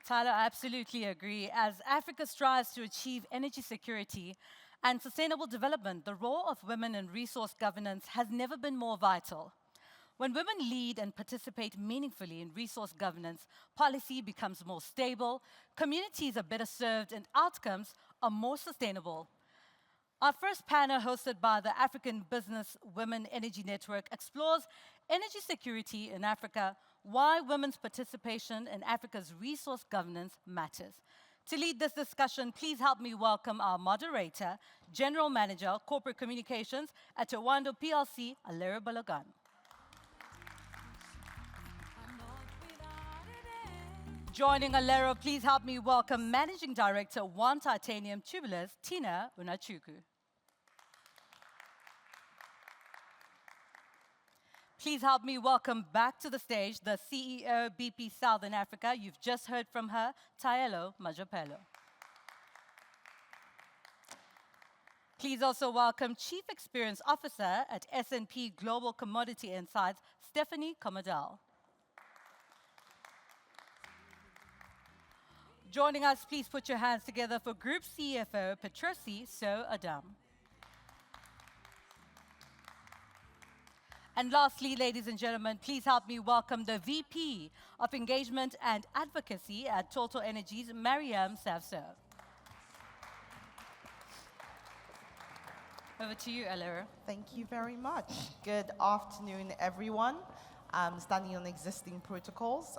Tyler, I absolutely agree. As Africa strives to achieve energy security and sustainable development, the role of women in resource governance has never been more vital. When women lead and participate meaningfully in resource governance, policy becomes more stable, communities are better served, and outcomes are more sustainable. Our first panel, hosted by the African Business Women Energy Network, explores energy security in Africa, why women's participation in Africa's resource governance matters. To lead this discussion, please help me welcome our moderator, General Manager, Corporate Communications at Oando PLC, Alera Balogun. Joining Alera, please help me welcome Managing Director, One Titanium Tubulars, Tina Unachuku. Please help me welcome back to the stage the CEO, BP Southern Africa. You've just heard from her, Taelo Majapelo. Please also welcome Chief Experience Officer at S&P Global Commodity Insights, Stephanie Comadal. Joining us, please put your hands together for Group CFO, Petrosi So Adam. And lastly, ladies and gentlemen, please help me welcome the VP of Engagement and Advocacy at Total Energies, Mariam Savso. Over to you, Alera. Thank you very much. Good afternoon, everyone. Standing on existing protocols.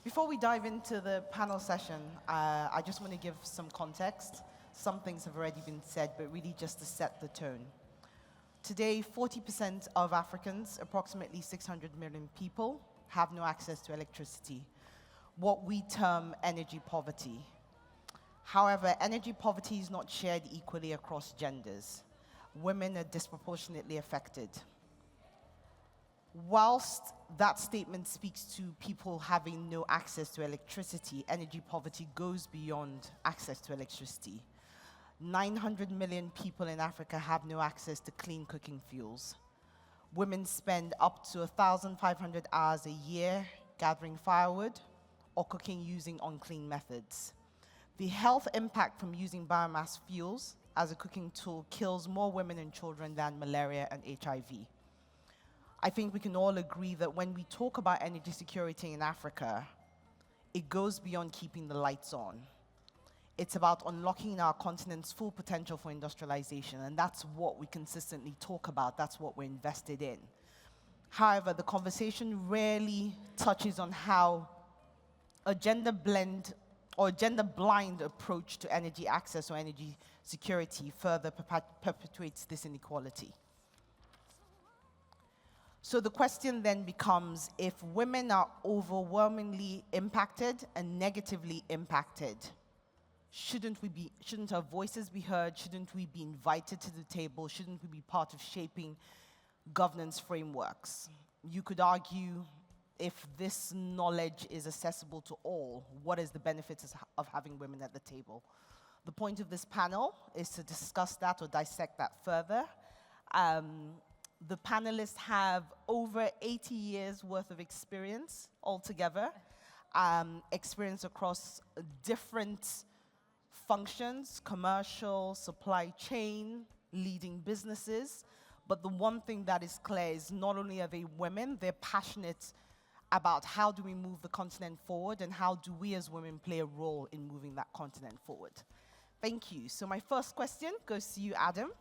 Before we dive into the panel session, I just want to give some context. Some things have already been said, but really just to set the tone. Today, 40% of Africans, approximately 600 million people, have no access to electricity, what we term energy poverty. However, energy poverty is not shared equally across genders. Women are disproportionately affected. Whilst that statement speaks to people having no access to electricity, energy poverty goes beyond access to electricity. 900 million people in Africa have no access to clean cooking fuels. Women spend up to 1,500 hours a year gathering firewood or cooking using unclean methods. The health impact from using biomass fuels as a cooking tool kills more women and children than malaria and HIV. I think we can all agree that when we talk about energy security in Africa, it goes beyond keeping the lights on. It's about unlocking our continent's full potential for industrialization, and that's what we consistently talk about. That's what we're invested in. However, the conversation rarely touches on how a gender blind approach to energy access or energy security further perpetuates this inequality. So the question then becomes, if women are overwhelmingly impacted and negatively impacted, shouldn't our voices be heard? Shouldn't we be invited to the table? Shouldn't we be part of shaping governance frameworks? You could argue, if this knowledge is accessible to all, what is the benefits of having women at the table? The point of this panel is to discuss that or dissect that further. The panelists have over 80 years worth of experience altogether, experience across different functions, commercial, supply chain, leading businesses. But the one thing that is clear is not only are they women, they're passionate about how do we move the continent forward and how do we as women play a role in moving that continent forward. Thank you. So my first question goes to you, Adam.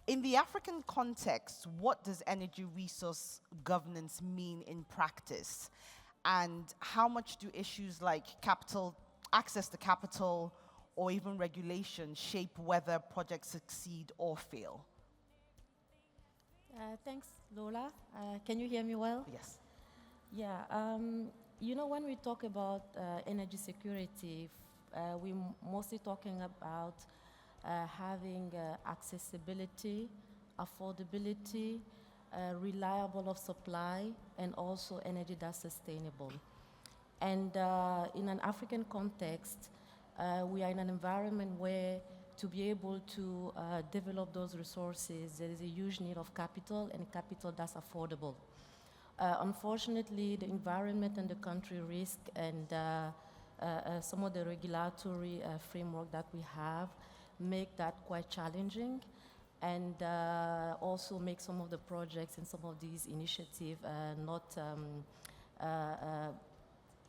In the African context, what does energy resource governance mean in practice? And how much do issues like capital, access to capital, or even regulation shape whether projects succeed or fail? Thanks, Lola. Can you hear me well? Yes. Yeah, when we talk about energy security, we're mostly talking about having accessibility, affordability, reliable of supply, and also energy that's sustainable. And in an African context, we are in an environment where to be able to develop those resources, there is a huge need of capital and capital that's affordable. Unfortunately, the environment and the country risk and some of the regulatory framework that we have make that quite challenging, and also make some of the projects and some of these initiatives not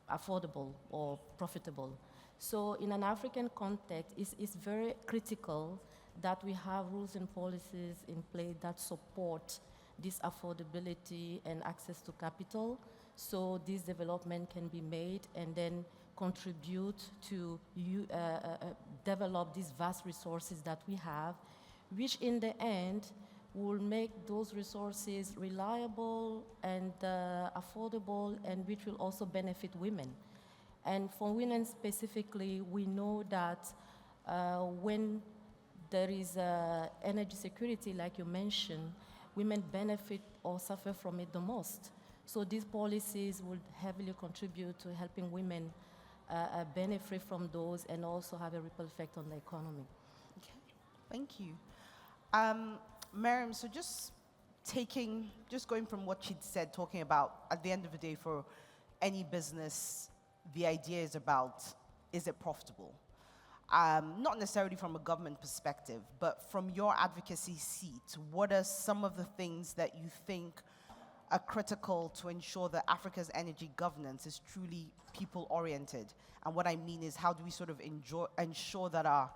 affordable or profitable. So in an African context, it's very critical that we have rules and policies in place that support this affordability and access to capital, so this development can be made and then contribute to develop these vast resources that we have, which in the end will make those resources reliable and affordable, and which will also benefit women. And for women specifically, we know that when there is energy security, like you mentioned, women benefit or suffer from it the most. So these policies will heavily contribute to helping women benefit from those and also have a ripple effect on the economy. Okay, thank you. Miriam, so just going from what she'd said, talking about at the end of the day for any business, the idea is about, is it profitable? Not necessarily from a government perspective, but from your advocacy seat, what are some of the things that you think are critical to ensure that Africa's energy governance is truly people-oriented? And what I mean is, how do we sort of ensure that our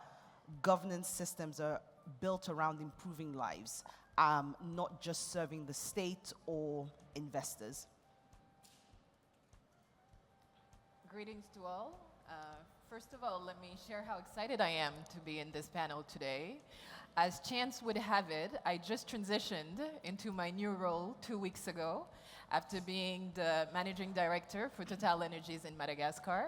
governance systems are built around improving lives, not just serving the state or investors? Greetings to all. First of all, let me share how excited I am to be in this panel today. As chance would have it, I just transitioned into my new role 2 weeks ago after being the managing director for Total Energies in Madagascar.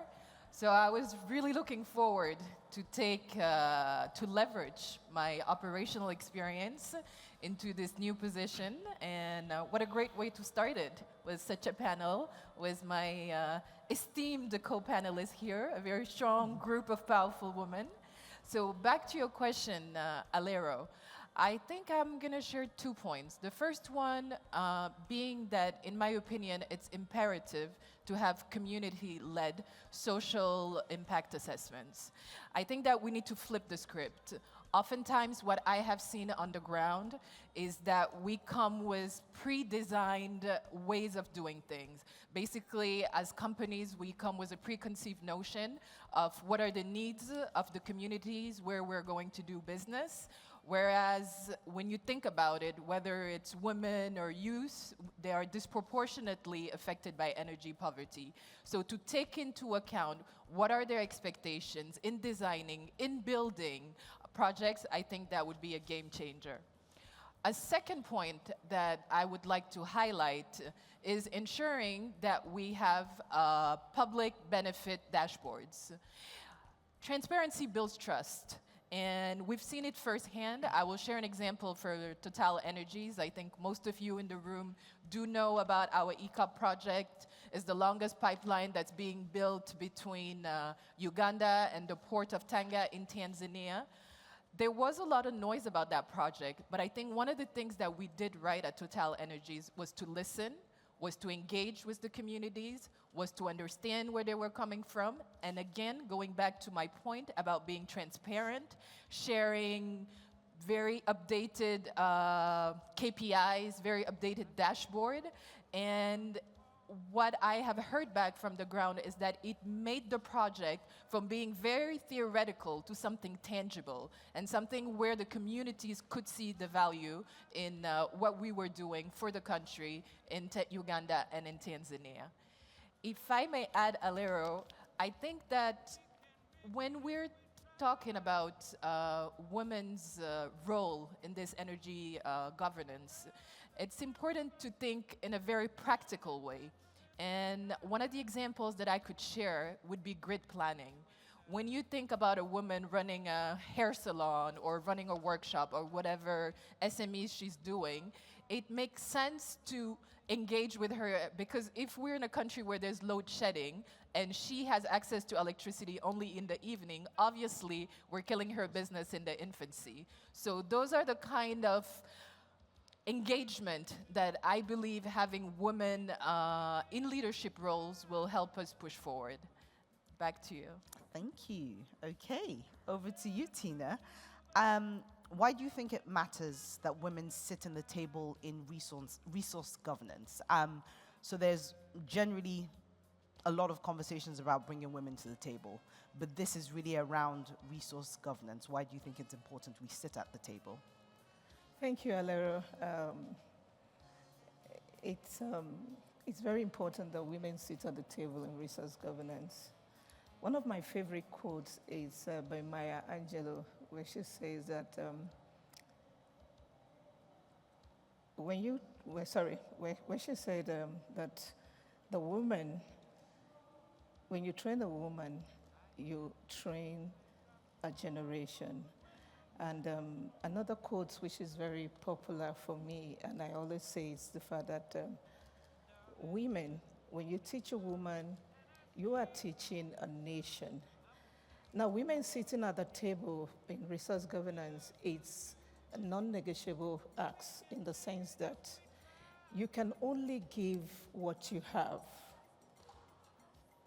So I was really looking forward to leverage my operational experience into this new position, and what a great way to start it with such a panel with my esteemed co-panelists here, a very strong group of powerful women. So back to your question, Alero. I think I'm going to share 2 points. The first one being that, in my opinion, it's imperative to have community-led social impact assessments. I think that we need to flip the script. Oftentimes, what I have seen on the ground is that we come with pre-designed ways of doing things. Basically, as companies, we come with a preconceived notion of what are the needs of the communities where we're going to do business. Whereas when you think about it, whether it's women or youth, they are disproportionately affected by energy poverty. So to take into account what are their expectations in designing, in building projects, I think that would be a game changer. A second point that I would like to highlight is ensuring that we have public benefit dashboards. Transparency builds trust. And we've seen it firsthand. I will share an example for Total Energies. I think most of you in the room do know about our ECOP project. It's the longest pipeline that's being built between Uganda and the port of Tanga in Tanzania. There was a lot of noise about that project, but I think one of the things that we did right at Total Energies was to listen, was to engage with the communities, was to understand where they were coming from. And again, going back to my point about being transparent, sharing very updated KPIs, very updated dashboard. And what I have heard back from the ground is that it made the project from being very theoretical to something tangible and something where the communities could see the value in what we were doing for the country in Uganda and in Tanzania. If I may add, Alero, I think that when we're talking about women's role in this energy governance, it's important to think in a very practical way. And one of the examples that I could share would be grid planning. When you think about a woman running a hair salon or running a workshop or whatever SMEs she's doing, it makes sense to engage with her, because if we're in a country where there's load shedding and she has access to electricity only in the evening, obviously we're killing her business in the infancy. So those are the kind of engagement that I believe having women in leadership roles will help us push forward. Back to you. Thank you. Okay, over to you, Tina. Why do you think it matters that women sit in the table in resource governance? So there's generally a lot of conversations about bringing women to the table, but this is really around resource governance. Why do you think it's important we sit at the table? Thank you, Alero. It's very important that women sit at the table in resource governance. One of my favorite quotes is by Maya Angelou, where she says that where she said that the woman, when you train a woman, you train a generation. And another quote which is very popular for me, and I always say, is the fact that women, when you teach a woman, you are teaching a nation. Now, women sitting at the table in resource governance, it's a non-negotiable act in the sense that you can only give what you have.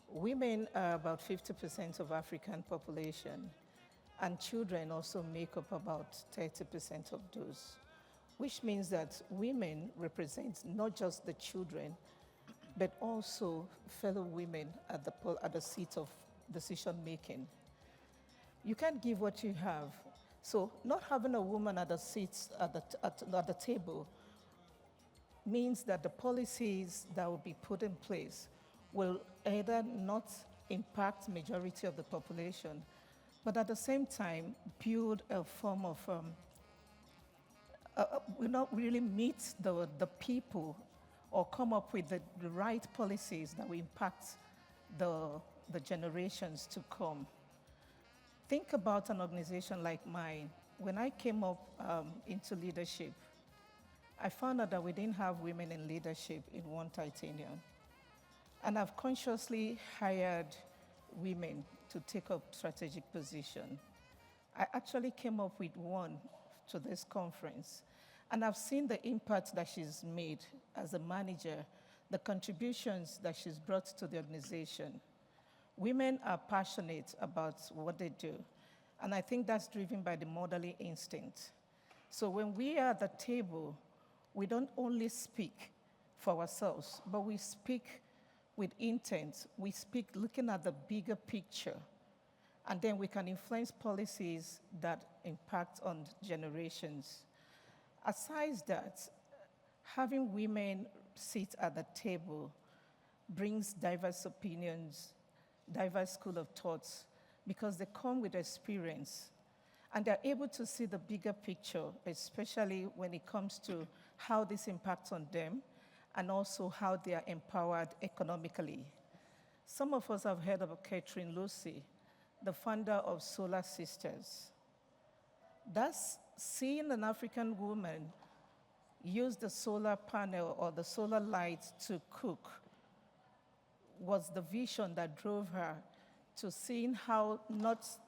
Women are about 50% of African population, and children also make up about 30% of those, which means that women represent not just the children, but also fellow women at the seat of decision making. You can't give what you have. So not having a woman at the seats at the table means that the policies that will be put in place will either not impact majority of the population, but at the same time build a form of, will not really meet the people or come up with the right policies that will impact the generations to come. Think about an organization like mine. When I came up into leadership, I found out that we didn't have women in leadership in One Titanium. And I've consciously hired women to take up strategic position. I actually came up with one to this conference, and I've seen the impact that she's made as a manager, the contributions that she's brought to the organization. Women are passionate about what they do, and I think that's driven by the motherly instinct. So when we are at the table, we don't only speak for ourselves, but we speak with intent. We speak looking at the bigger picture, and then we can influence policies that impact on generations. Aside that, having women sit at the table brings diverse opinions, diverse school of thoughts, because they come with experience, and they're able to see the bigger picture, especially when it comes to how this impacts on them, and also how they are empowered economically. Some of us have heard of Catherine Lucy, the founder of Solar Sisters. That's seeing an African woman use the solar panel or the solar light to cook was the vision that drove her to seeing how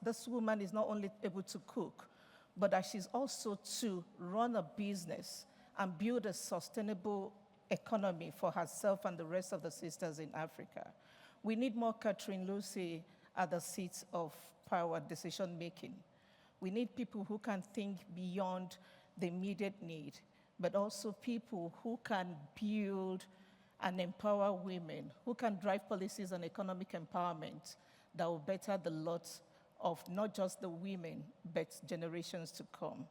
this woman is not only able to cook, but that she's also to run a business and build a sustainable economy for herself and the rest of the sisters in Africa. We need more Catherine Lucy at the seats of power decision making. We need people who can think beyond the immediate need, but also people who can build and empower women, who can drive policies on economic empowerment that will better the lot of not just the women, but generations to come.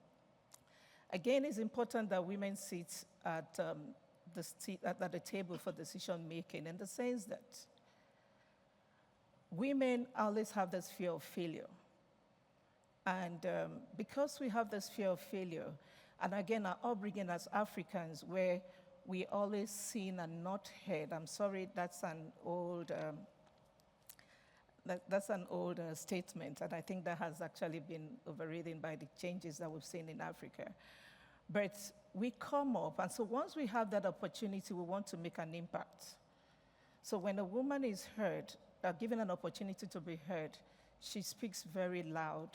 Again, it's important that women sit at the table for decision making, in the sense that women always have this fear of failure. And because we have this fear of failure, and again, our upbringing as Africans, where we always seen and not heard, I'm sorry, that's an old statement, and I think that has actually been overridden by the changes that we've seen in Africa. But we come up, and so once we have that opportunity, we want to make an impact. So when a woman is heard, given an opportunity to be heard, she speaks very loud,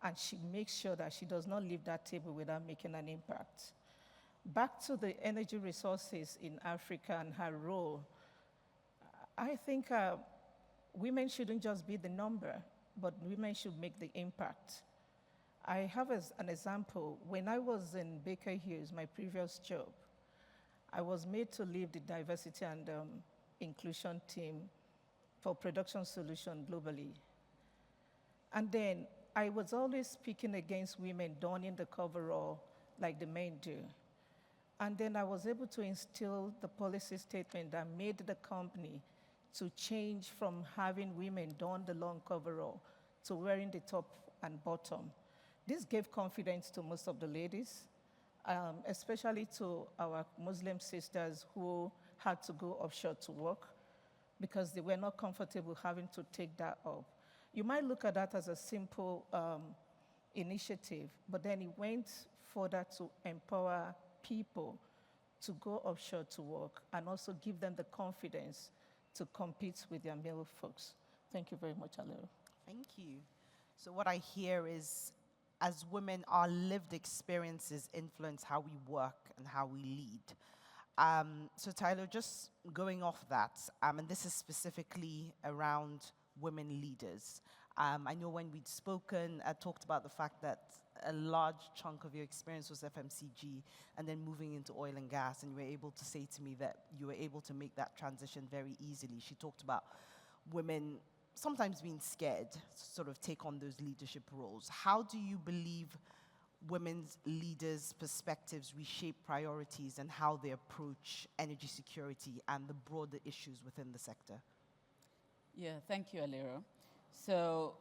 and she makes sure that she does not leave that table without making an impact. back to the energy resources in Africa and her role, I think women shouldn't just be the number, but women should make the impact. I have as an example, when I was in Baker Hughes, my previous job, I was made to lead the diversity and inclusion team for production solution globally. And then I was always speaking against women donning the coverall like the men do. And then I was able to instill the policy statement that made the company to change from having women don the long coverall to wearing the top and bottom. This gave confidence to most of the ladies, especially to our Muslim sisters who had to go offshore to work because they were not comfortable having to take that up. You might look at that as a simple initiative, but then it went further to empower people to go offshore to work and also give them the confidence to compete with their male folks. Thank you very much, Alero. Thank you. So what I hear is, as women, our lived experiences influence how we work and how we lead. So Tyler, just going off that, and this is specifically around women leaders. I know when we'd spoken, I talked about the fact that a large chunk of your experience was FMCG and then moving into oil and gas, and you were able to say to me that you were able to make that transition very easily. She talked about women sometimes being scared to sort of take on those leadership roles. How do you believe women's leaders' perspectives reshape priorities and how they approach energy security and the broader issues within the sector? Yeah, thank you, Alero. So,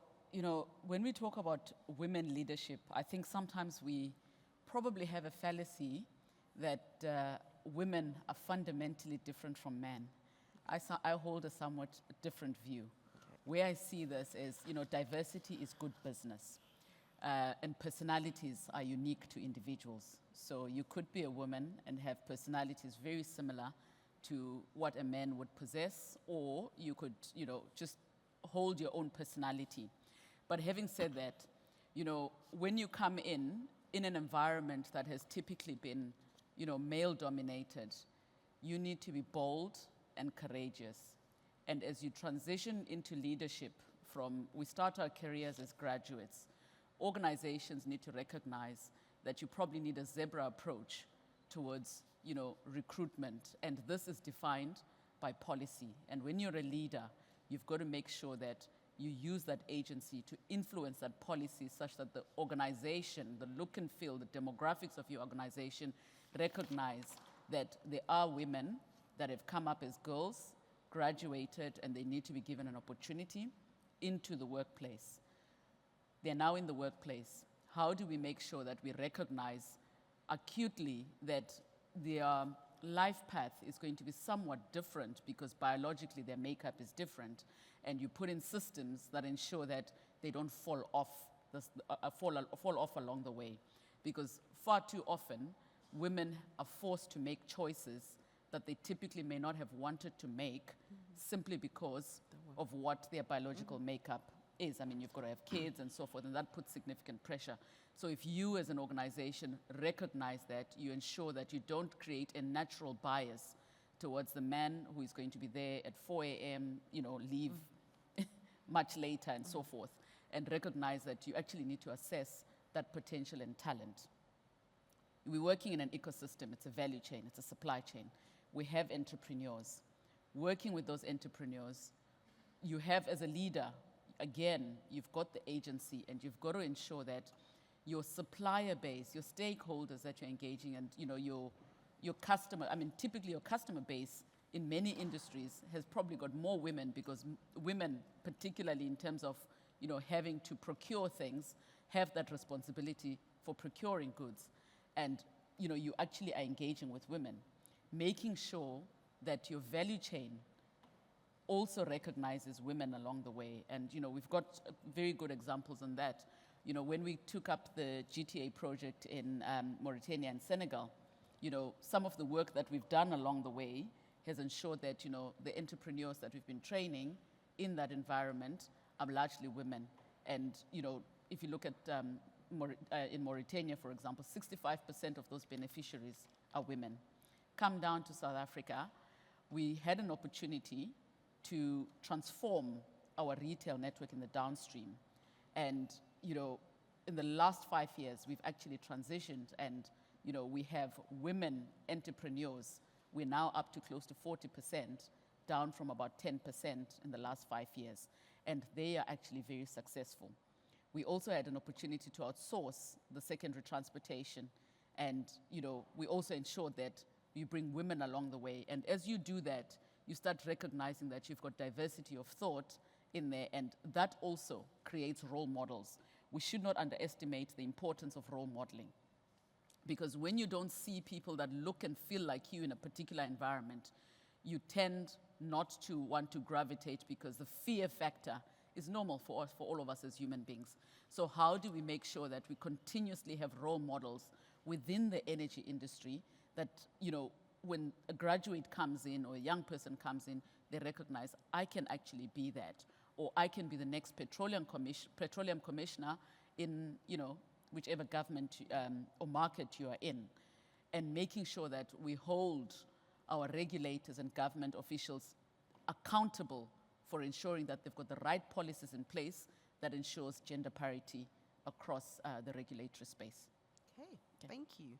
when we talk about women leadership, I think sometimes we probably have a fallacy that women are fundamentally different from men. I hold a somewhat different view. Where I see this is, diversity is good business. And personalities are unique to individuals. So you could be a woman and have personalities very similar to what a man would possess, or you could, just hold your own personality. But having said that, when you come in an environment that has typically been, male-dominated, you need to be bold and courageous. And as you transition into leadership we start our careers as graduates, organizations need to recognize that you probably need a zebra approach towards, recruitment. And this is defined by policy. And when you're a leader, you've got to make sure that you use that agency to influence that policy such that the organization, the look and feel, the demographics of your organization recognize that there are women that have come up as girls, graduated, and they need to be given an opportunity into the workplace. They're now in the workplace. How do we make sure that we recognize acutely that their life path is going to be somewhat different because biologically their makeup is different, and you put in systems that ensure that they don't fall off along the way? Because far too often, women are forced to make choices that they typically may not have wanted to make simply because of what their biological makeup is. I mean, you've got to have kids and so forth, and that puts significant pressure. So if you as an organization recognize that, you ensure that you don't create a natural bias towards the man who is going to be there at 4 a.m., leave much later and so forth, and recognize that you actually need to assess that potential and talent. We're working in an ecosystem. It's a value chain. It's a supply chain. We have entrepreneurs. Working with those entrepreneurs, you have as a leader, again, you've got the agency, and you've got to ensure that your supplier base, your stakeholders that you're engaging, and your customer, typically your customer base in many industries has probably got more women, because women, particularly in terms of having to procure things, have that responsibility for procuring goods. And you actually are engaging with women, making sure that your value chain also recognizes women along the way. And we've got very good examples on that. When we took up the GTA project in Mauritania and Senegal, some of the work that we've done along the way has ensured that the entrepreneurs that we've been training in that environment are largely women. And if you look at in Mauritania, for example, 65% of those beneficiaries are women. Come down to South Africa, we had an opportunity to transform our retail network in the downstream. And, in the last 5 years, we've actually transitioned and, we have women entrepreneurs. We're now up to close to 40%, down from about 10% in the last 5 years. And they are actually very successful. We also had an opportunity to outsource the secondary transportation. And, we also ensured that you bring women along the way. And as you do that, you start recognizing that you've got diversity of thought in there, and that also creates role models. We should not underestimate the importance of role modeling. Because when you don't see people that look and feel like you in a particular environment, you tend not to want to gravitate, because the fear factor is normal for us, for all of us as human beings. So how do we make sure that we continuously have role models within the energy industry that, when a graduate comes in or a young person comes in, they recognize, I can actually be that, or I can be the next petroleum commissioner in, whichever government or market you are in, and making sure that we hold our regulators and government officials accountable for ensuring that they've got the right policies in place that ensures gender parity across the regulatory space. Okay, thank you.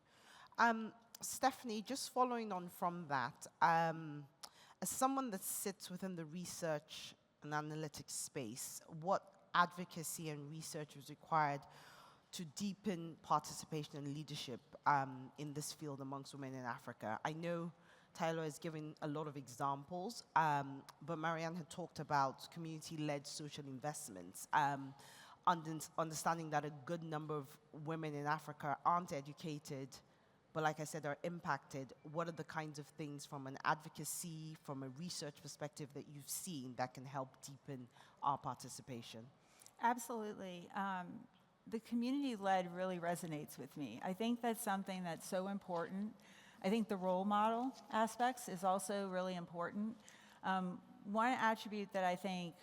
Stephanie, just following on from that, as someone that sits within the research and analytics space, what advocacy and research is required to deepen participation and leadership in this field amongst women in Africa? I know Tyler has given a lot of examples, but Marianne had talked about community-led social investments, understanding that a good number of women in Africa aren't educated, but like I said, are impacted. What are the kinds of things from an advocacy, from a research perspective that you've seen that can help deepen our participation? Absolutely. The community-led really resonates with me. I think that's something that's so important. I think the role model aspects is also really important. One attribute that I think,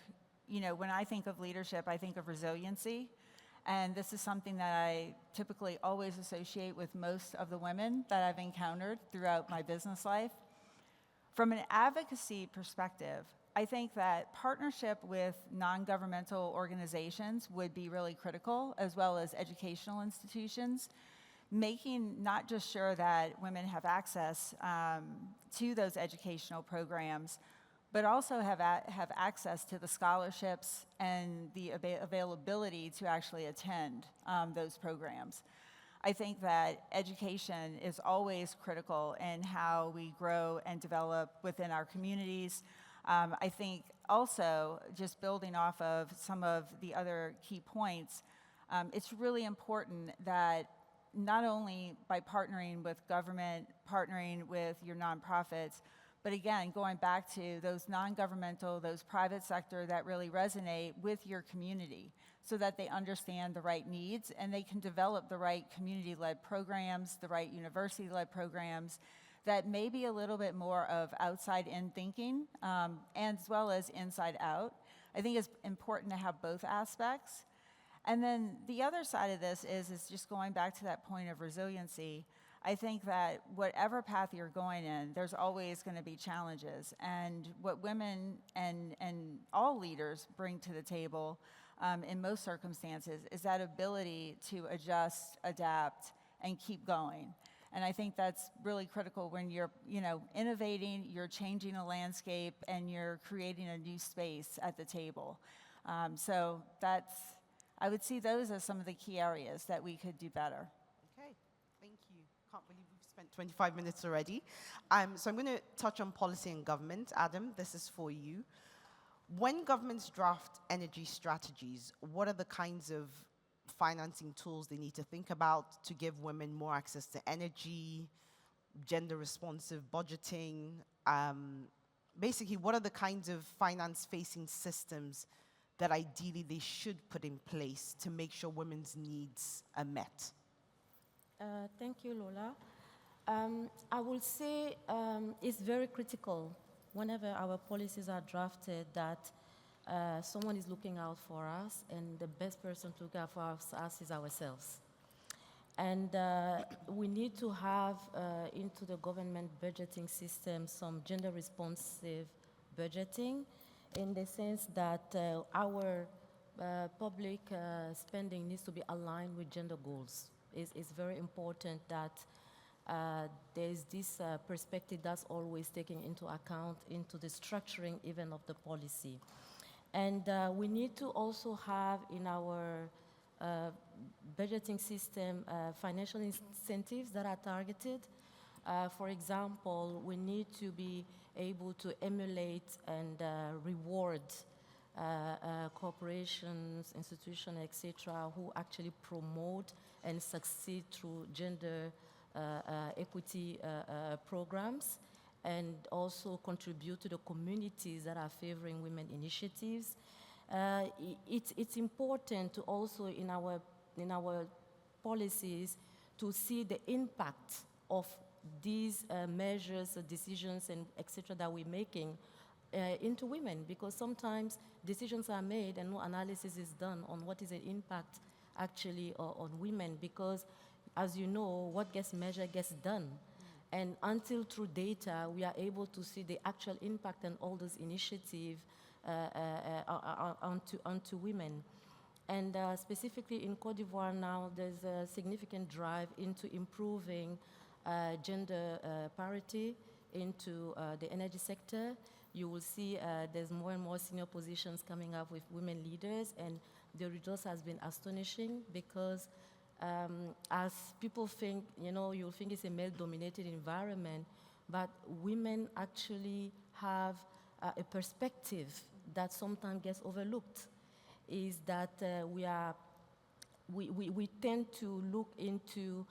when I think of leadership, I think of resiliency. And this is something that I typically always associate with most of the women that I've encountered throughout my business life. From an advocacy perspective, I think that partnership with non-governmental organizations would be really critical, as well as educational institutions, making not just sure that women have access to those educational programs, but also have access to the scholarships and the availability to actually attend those programs. I think that education is always critical in how we grow and develop within our communities. I think also, just building off of some of the other key points, it's really important that not only by partnering with government, partnering with your nonprofits, but again, going back to those non-governmental, those private sector that really resonate with your community so that they understand the right needs and they can develop the right community-led programs, the right university-led programs that may be a little bit more of outside-in thinking and as well as inside-out. I think it's important to have both aspects. And then the other side of this is just going back to that point of resiliency. I think that whatever path you're going in, there's always going to be challenges. And what women and all leaders bring to the table in most circumstances is that ability to adjust, adapt, and keep going. And I think that's really critical when you're, innovating, you're changing a landscape, and you're creating a new space at the table. So I would see those as some of the key areas that we could do better. Okay, thank you. Can't believe we've spent 25 minutes already. So I'm going to touch on policy and government. Adam, this is for you. When governments draft energy strategies, what are the kinds of financing tools they need to think about to give women more access to energy, gender-responsive budgeting? Basically, what are the kinds of finance-facing systems that ideally they should put in place to make sure women's needs are met? Thank you, Lola. I will say it's very critical whenever our policies are drafted that someone is looking out for us, and the best person to look out for us is ourselves. And we need to have into the government budgeting system some gender responsive budgeting, in the sense that our public spending needs to be aligned with gender goals. It's very important that there's this perspective that's always taken into account into the structuring even of the policy. And we need to also have in our budgeting system financial incentives that are targeted. For example, we need to be able to emulate and reward corporations, institutions, etc., who actually promote and succeed through gender equity programs, and also contribute to the communities that are favoring women initiatives. It's important to also in our policies to see the impact of these measures, decisions, and etc. that we're making into women, because sometimes decisions are made and no analysis is done on what is the impact actually on women, because as you know, what gets measured gets done. And until through data, we are able to see the actual impact and all those initiatives onto women. And specifically in Cote d'Ivoire now, there's a significant drive into improving gender parity into the energy sector. You will see there's more and more senior positions coming up with women leaders, and the results has been astonishing, because as people think, you'll think it's a male-dominated environment, but women actually have a perspective that sometimes gets overlooked, is that we tend to look into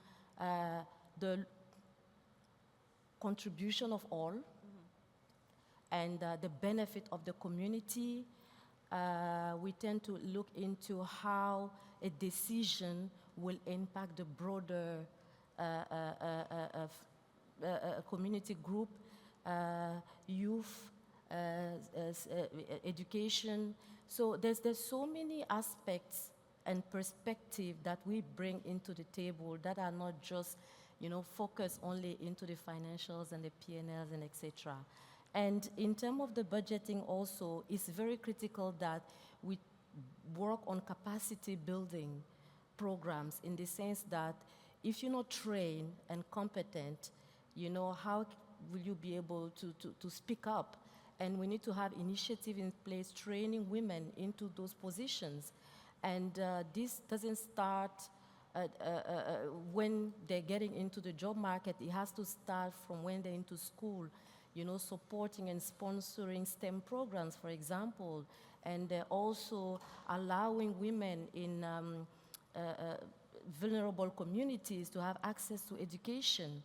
the contribution of all, and the benefit of the community. We tend to look into how a decision will impact the broader community group, youth, education. So there's so many aspects and perspective that we bring into the table that are not just, focused only into the financials and the P&Ls and etc. And in terms of the budgeting also, it's very critical that we work on capacity building programs, in the sense that if you're not trained and competent, how will you be able to speak up? And we need to have initiative in place training women into those positions. And this doesn't start when they're getting into the job market. It has to start from when they're into school, supporting and sponsoring STEM programs, for example, and also allowing women in vulnerable communities to have access to education.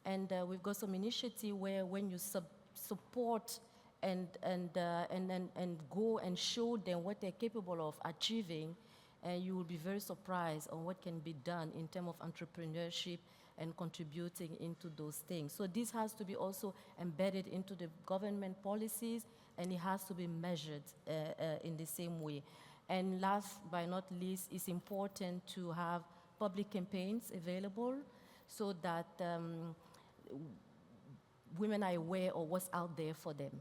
And we've got some initiative where when you support and go and show them what they're capable of achieving, you will be very surprised on what can be done in terms of entrepreneurship and contributing into those things. So this has to be also embedded into the government policies, and it has to be measured in the same way. And last but not least, it's important to have public campaigns available so that women are aware of what's out there for them.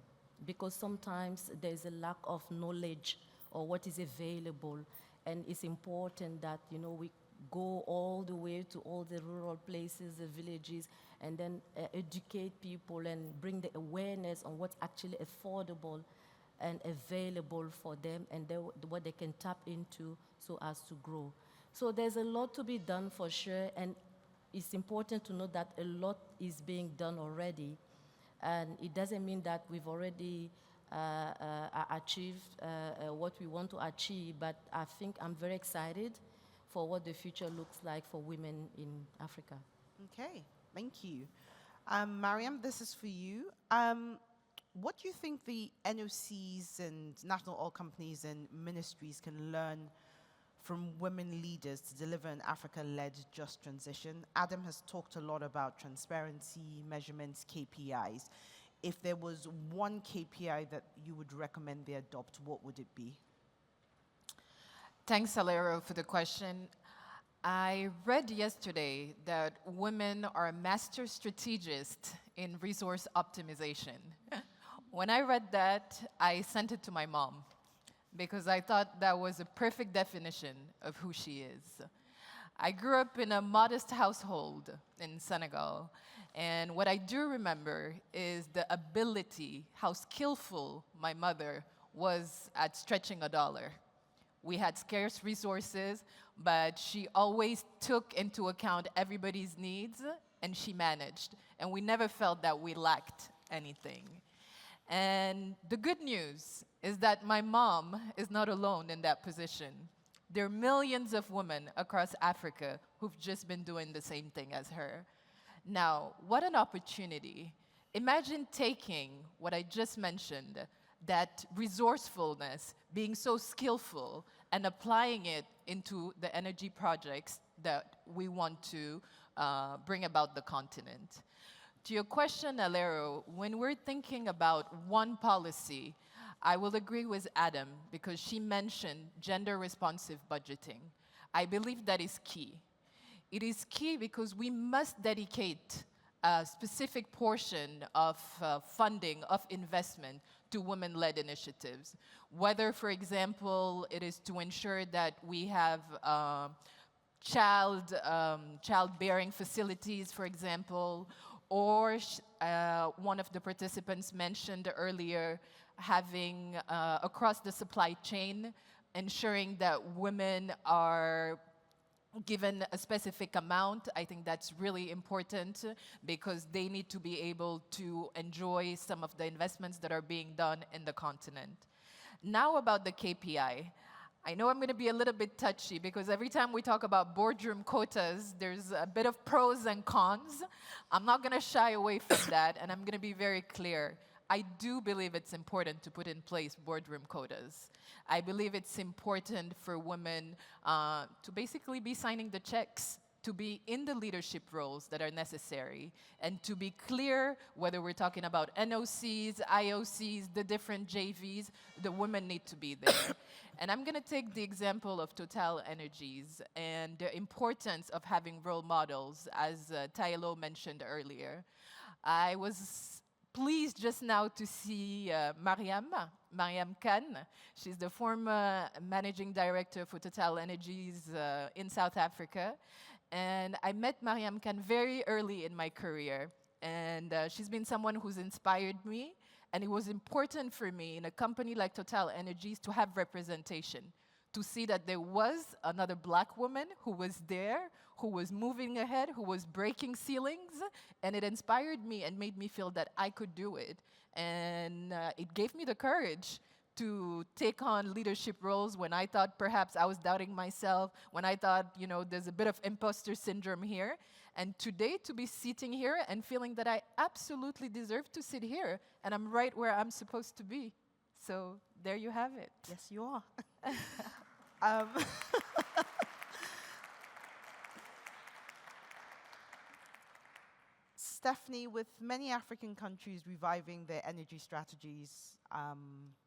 Because sometimes there's a lack of knowledge of what is available, and it's important that we go all the way to all the rural places, the villages, and then educate people and bring the awareness on what's actually affordable and available for them, and what they can tap into so as to grow. So there's a lot to be done for sure, and it's important to know that a lot is being done already. And it doesn't mean that we've already achieved what we want to achieve, but I think I'm very excited for what the future looks like for women in Africa. Okay, thank you. Mariam, this is for you. What do you think the NOCs and national oil companies and ministries can learn from women leaders to deliver an Africa-led just transition? Adam has talked a lot about transparency, measurements, KPIs. if there was one KPI that you would recommend they adopt, what would it be? Thanks, Alero, for the question. I read yesterday that women are master strategists in resource optimization. When I read that, I sent it to my mom because I thought that was a perfect definition of who she is. I grew up in a modest household in Senegal, and what I do remember is the ability, how skillful my mother was at stretching a dollar. We had scarce resources, but she always took into account everybody's needs, and she managed. And we never felt that we lacked anything. And the good news is that my mom is not alone in that position. There are millions of women across Africa who've just been doing the same thing as her. Now, what an opportunity. Imagine taking what I just mentioned, that resourcefulness, being so skillful, and applying it into the energy projects that we want to bring about the continent. To your question, Alero, when we're thinking about one policy, I will agree with Adam because she mentioned gender-responsive budgeting. I believe that is key. It is key because we must dedicate a specific portion of funding, of investment to women-led initiatives. Whether, for example, it is to ensure that we have childbearing facilities, for example, or one of the participants mentioned earlier, having across the supply chain, ensuring that women are given a specific amount. I think that's really important because they need to be able to enjoy some of the investments that are being done in the continent. Now about the KPI. I know I'm going to be a little bit touchy because every time we talk about boardroom quotas, there's a bit of pros and cons. I'm not going to shy away from that, and I'm going to be very clear. I do believe it's important to put in place boardroom quotas. I believe it's important for women to basically be signing the checks, to be in the leadership roles that are necessary, and to be clear whether we're talking about NOCs, IOCs, the different JVs, the women need to be there. And I'm going to take the example of Total Energies and the importance of having role models, as Tailo mentioned earlier. I was pleased just now to see Mariam Khan. She's the former managing director for Total Energies in South Africa. And I met Mariam Khan very early in my career. And she's been someone who's inspired me. And it was important for me in a company like Total Energies to have representation, to see that there was another black woman who was there, who was moving ahead, who was breaking ceilings, and it inspired me and made me feel that I could do it. And it gave me the courage to take on leadership roles when I thought perhaps I was doubting myself, when I thought, you know, there's a bit of imposter syndrome here. And today to be sitting here and feeling that I absolutely deserve to sit here, and I'm right where I'm supposed to be. So there you have it. Yes, you are. Stephanie, with many African countries reviving their energy strategies,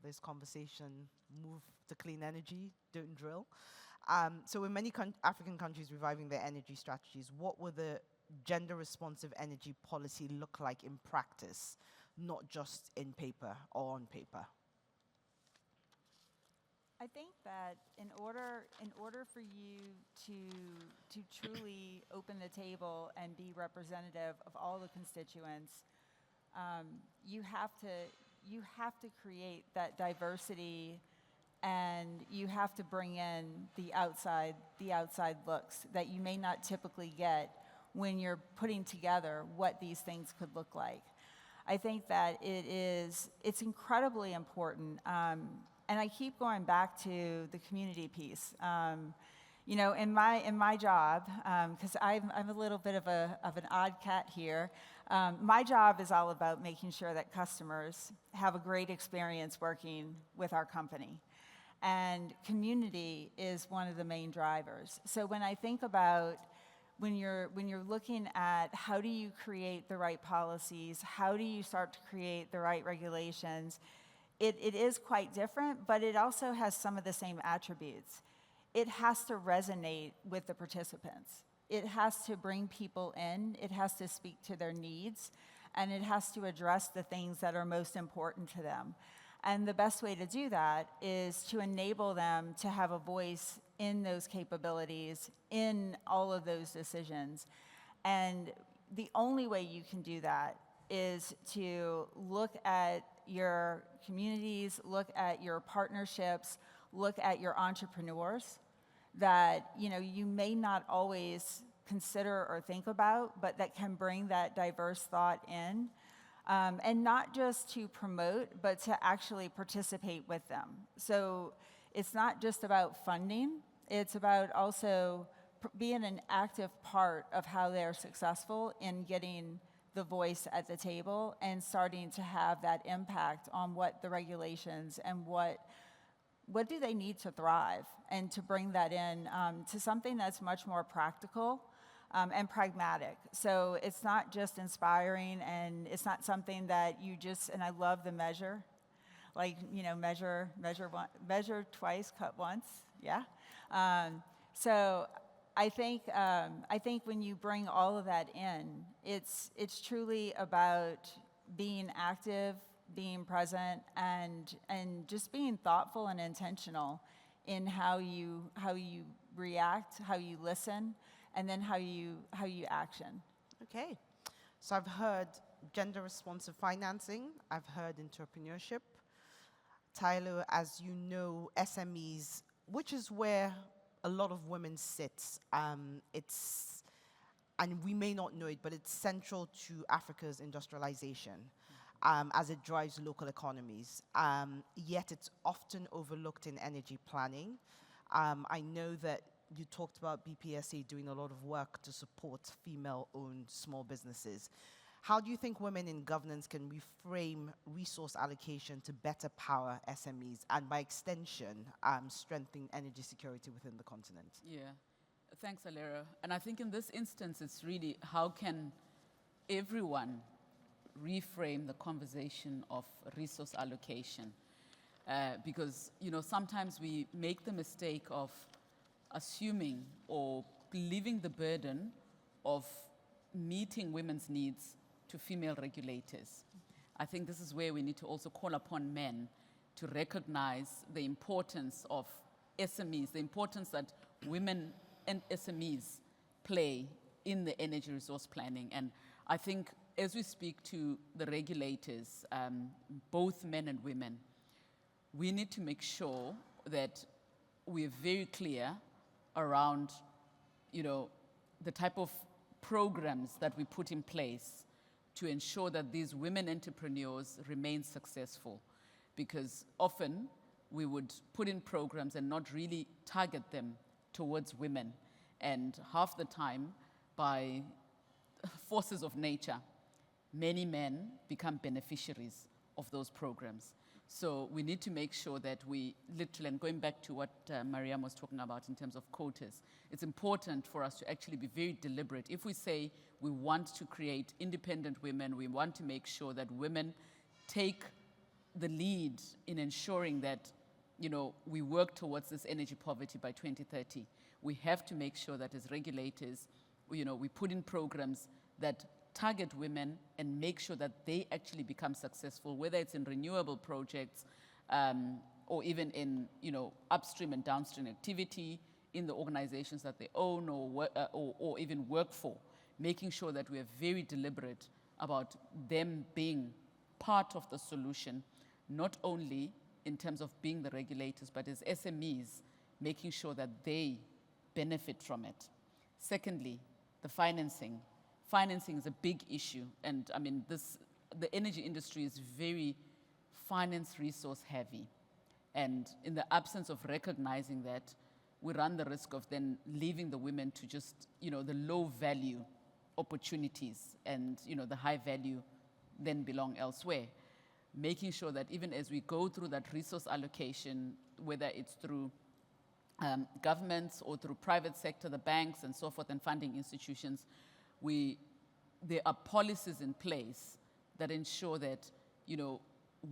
there's conversation, move to clean energy, don't drill. So with many African countries reviving their energy strategies, what will the gender-responsive energy policy look like in practice, not just in paper or on paper? I think that in order for you to truly open the table and be representative of all the constituents, you have to create that diversity, and you have to bring in the outside looks that you may not typically get when you're putting together what these things could look like. I think that it's incredibly important. And I keep going back to the community piece. You know, in my job, because I'm a little bit of an odd cat here. My job is all about making sure that customers have a great experience working with our company, and community is one of the main drivers. So when I think about when you're looking at how do you create the right policies, how do you start to create the right regulations, it is quite different, but it also has some of the same attributes. It has to resonate with the participants. It has to bring people in, it has to speak to their needs, and it has to address the things that are most important to them. And the best way to do that is to enable them to have a voice in those capabilities, in all of those decisions. And the only way you can do that is to look at your communities, look at your partnerships, look at your entrepreneurs that you may not always consider or think about, but that can bring that diverse thought in. And not just to promote, but to actually participate with them. So it's not just about funding, it's about also being an active part of how they're successful in getting the voice at the table and starting to have that impact on what the regulations and what do they need to thrive, and to bring that in to something that's much more practical and pragmatic. So it's not just inspiring, and it's not something that you just, and I love the measure, like, measure twice, cut once, yeah? So I think when you bring all of that in, it's truly about being active, being present, and just being thoughtful and intentional in how you react, how you listen, and then how you action. Okay. So I've heard gender responsive financing, I've heard entrepreneurship. Tyler, as you know, SMEs, which is where a lot of women sit, and we may not know it, but it's central to Africa's industrialization as it drives local economies. Yet it's often overlooked in energy planning. I know that you talked about BPSA doing a lot of work to support female-owned small businesses. How do you think women in governance can reframe resource allocation to better power SMEs and, by extension, strengthen energy security within the continent? Yeah, thanks, Alera. And I think in this instance, it's really how can everyone reframe the conversation of resource allocation? Because sometimes we make the mistake of assuming or leaving the burden of meeting women's needs to female regulators. I think this is where we need to also call upon men to recognize the importance of SMEs, the importance that women and SMEs play in the energy resource planning. And I think as we speak to the regulators, both men and women, we need to make sure that we're very clear around, the type of programs that we put in place to ensure that these women entrepreneurs remain successful. Because often we would put in programs and not really target them towards women. And half the time, by forces of nature, many men become beneficiaries of those programs. So we need to make sure that we literally, and going back to what Mariam was talking about in terms of quotas, it's important for us to actually be very deliberate. If we say we want to create independent women, we want to make sure that women take the lead in ensuring that, we work towards this energy poverty by 2030. We have to make sure that as regulators, we put in programs that target women and make sure that they actually become successful, whether it's in renewable projects or even in upstream and downstream activity, in the organizations that they own or even work for, making sure that we are very deliberate about them being part of the solution, not only in terms of being the regulators, but as SMEs, making sure that they benefit from it. Secondly, the financing. Financing is a big issue, and the energy industry is very finance resource heavy. And in the absence of recognizing that, we run the risk of then leaving the women to just, the low value opportunities, and, the high value then belong elsewhere. Making sure that even as we go through that resource allocation, whether it's through governments or through private sector, the banks and so forth, and funding institutions, there are policies in place that ensure that,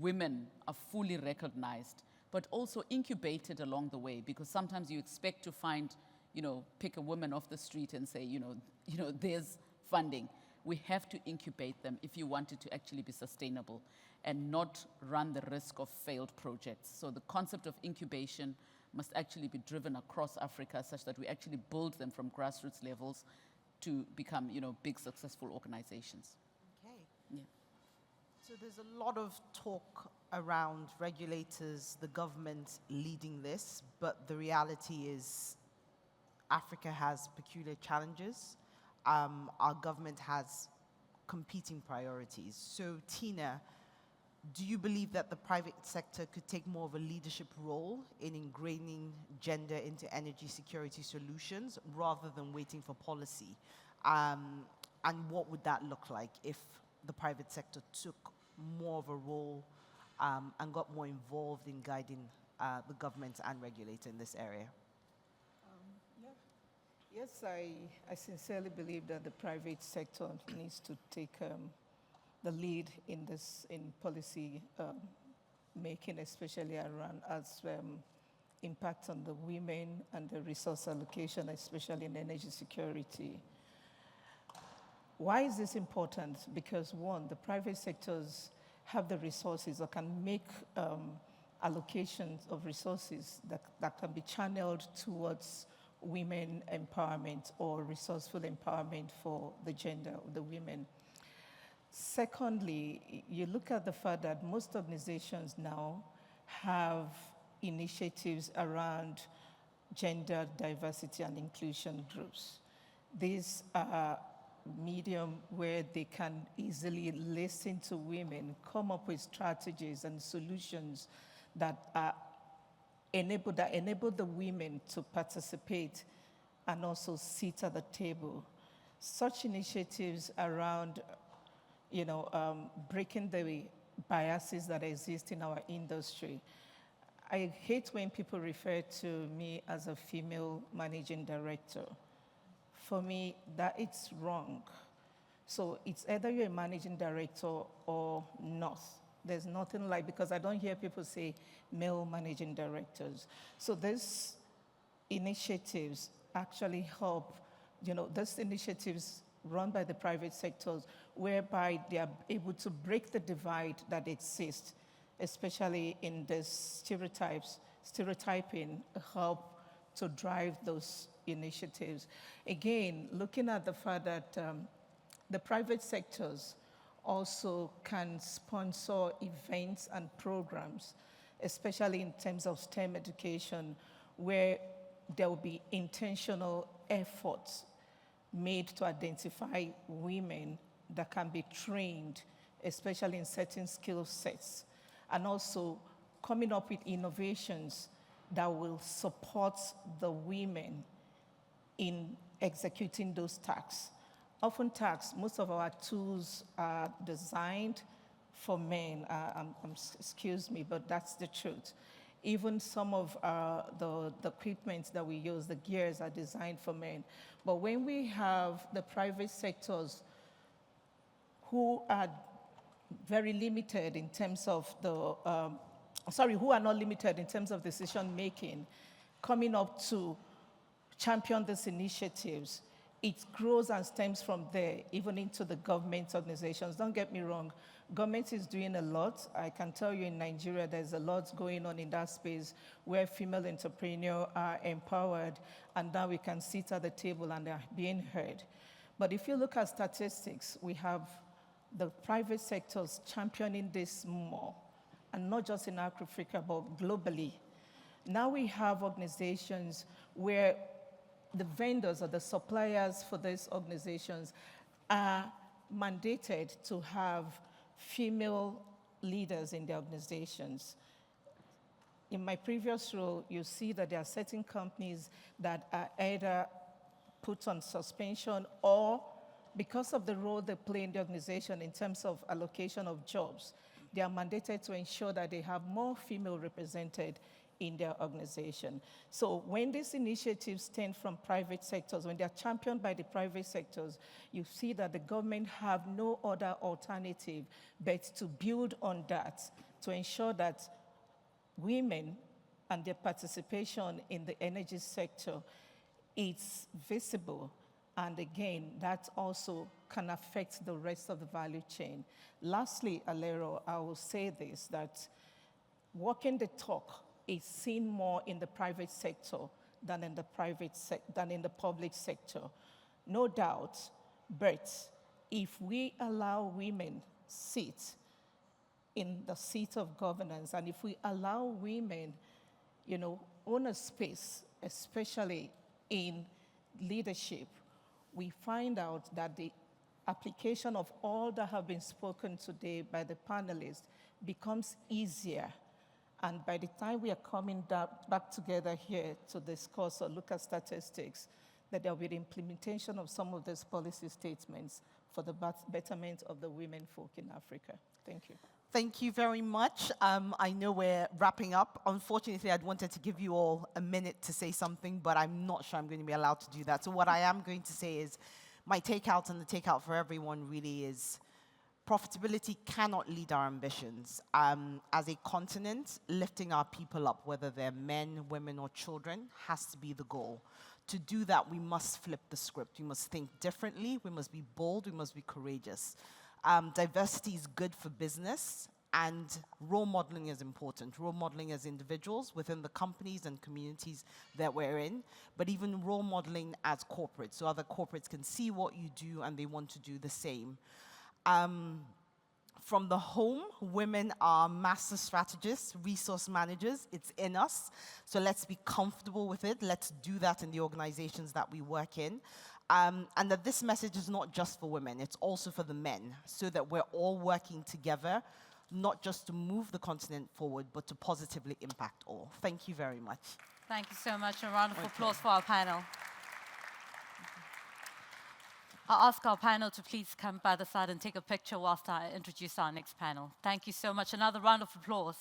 women are fully recognized, but also incubated along the way, because sometimes you expect to find, pick a woman off the street and say, there's funding. We have to incubate them if you want it to actually be sustainable and not run the risk of failed projects. So the concept of incubation must actually be driven across Africa such that we actually build them from grassroots levels to become, big successful organizations. Okay. Yeah. So there's a lot of talk around regulators, the government leading this, but the reality is Africa has peculiar challenges. Our government has competing priorities. So Tina, do you believe that the private sector could take more of a leadership role in ingraining gender into energy security solutions rather than waiting for policy? And what would that look like if the private sector took more of a role and got more involved in guiding the government and regulator in this area? Yes, I sincerely believe that the private sector needs to take the lead in policy making, especially around impact on the women and the resource allocation, especially in energy security. Why is this important? Because one, the private sectors have the resources or can make allocations of resources that can be channeled towards women empowerment or resourceful empowerment for the gender of the women. Secondly, you look at the fact that most organizations now have initiatives around gender diversity and inclusion groups. These are medium where they can easily listen to women, come up with strategies and solutions that enable the women to participate and also sit at the table. Such initiatives around, breaking the biases that exist in our industry. I hate when people refer to me as a female managing director. For me, that it's wrong. So it's either you're a managing director or not. There's nothing like, because I don't hear people say male managing directors. So these initiatives actually help, these initiatives run by the private sectors, whereby they are able to break the divide that exists, especially in the stereotyping, help to drive those initiatives. Again, looking at the fact that the private sectors also can sponsor events and programs, especially in terms of STEM education, where there will be intentional efforts made to identify women that can be trained, especially in certain skill sets, and also coming up with innovations that will support the women in executing those tasks. Often tasks, most of our tools are designed for men. Excuse me, but that's the truth. Even some of the equipment that we use, the gears, are designed for men. But when we have the private sectors who are very limited in terms of who are not limited in terms of decision making, coming up to champion these initiatives, it grows and stems from there, even into the government organizations. Don't get me wrong, government is doing a lot. I can tell you in Nigeria, there's a lot going on in that space where female entrepreneurs are empowered, and now we can sit at the table and they're being heard. But if you look at statistics, we have the private sectors championing this more, and not just in Africa, but globally. Now we have organizations where the vendors or the suppliers for these organizations are mandated to have female leaders in their organizations. In my previous role, you see that there are certain companies that are either put on suspension or, because of the role they play in the organization in terms of allocation of jobs, they are mandated to ensure that they have more female represented in their organization. So when these initiatives stem from private sectors, when they're championed by the private sectors, you see that the government have no other alternative but to build on that, to ensure that women and their participation in the energy sector is visible. And again, that also can affect the rest of the value chain. Lastly, Alero, I will say this, that walking the talk is seen more in the private sector than in the public sector. No doubt, but if we allow women sit in the seat of governance, and if we allow women, own a space, especially in leadership, we find out that the application of all that have been spoken today by the panelists becomes easier. And by the time we are coming back together here to discuss or look at statistics, that there will be the implementation of some of these policy statements for the betterment of the women folk in Africa. Thank you. Thank you very much. I know we're wrapping up. Unfortunately, I'd wanted to give you all a minute to say something, but I'm not sure I'm going to be allowed to do that. So what I am going to say is my takeout, and the takeout for everyone really is profitability cannot lead our ambitions. As a continent, lifting our people up, whether they're men, women, or children, has to be the goal. To do that, we must flip the script. We must think differently. We must be bold. We must be courageous. Diversity is good for business, and role modeling is important. Role modeling as individuals within the companies and communities that we're in, but even role modeling as corporates, so other corporates can see what you do and they want to do the same. From the home, women are master strategists, resource managers. It's in us. So let's be comfortable with it. Let's do that in the organizations that we work in. And that this message is not just for women, it's also for the men, so that we're all working together, not just to move the continent forward, but to positively impact all. Thank you very much. Thank you so much. A round of applause for our panel. I'll ask our panel to please come by the side and take a picture whilst I introduce our next panel. Thank you so much. Another round of applause.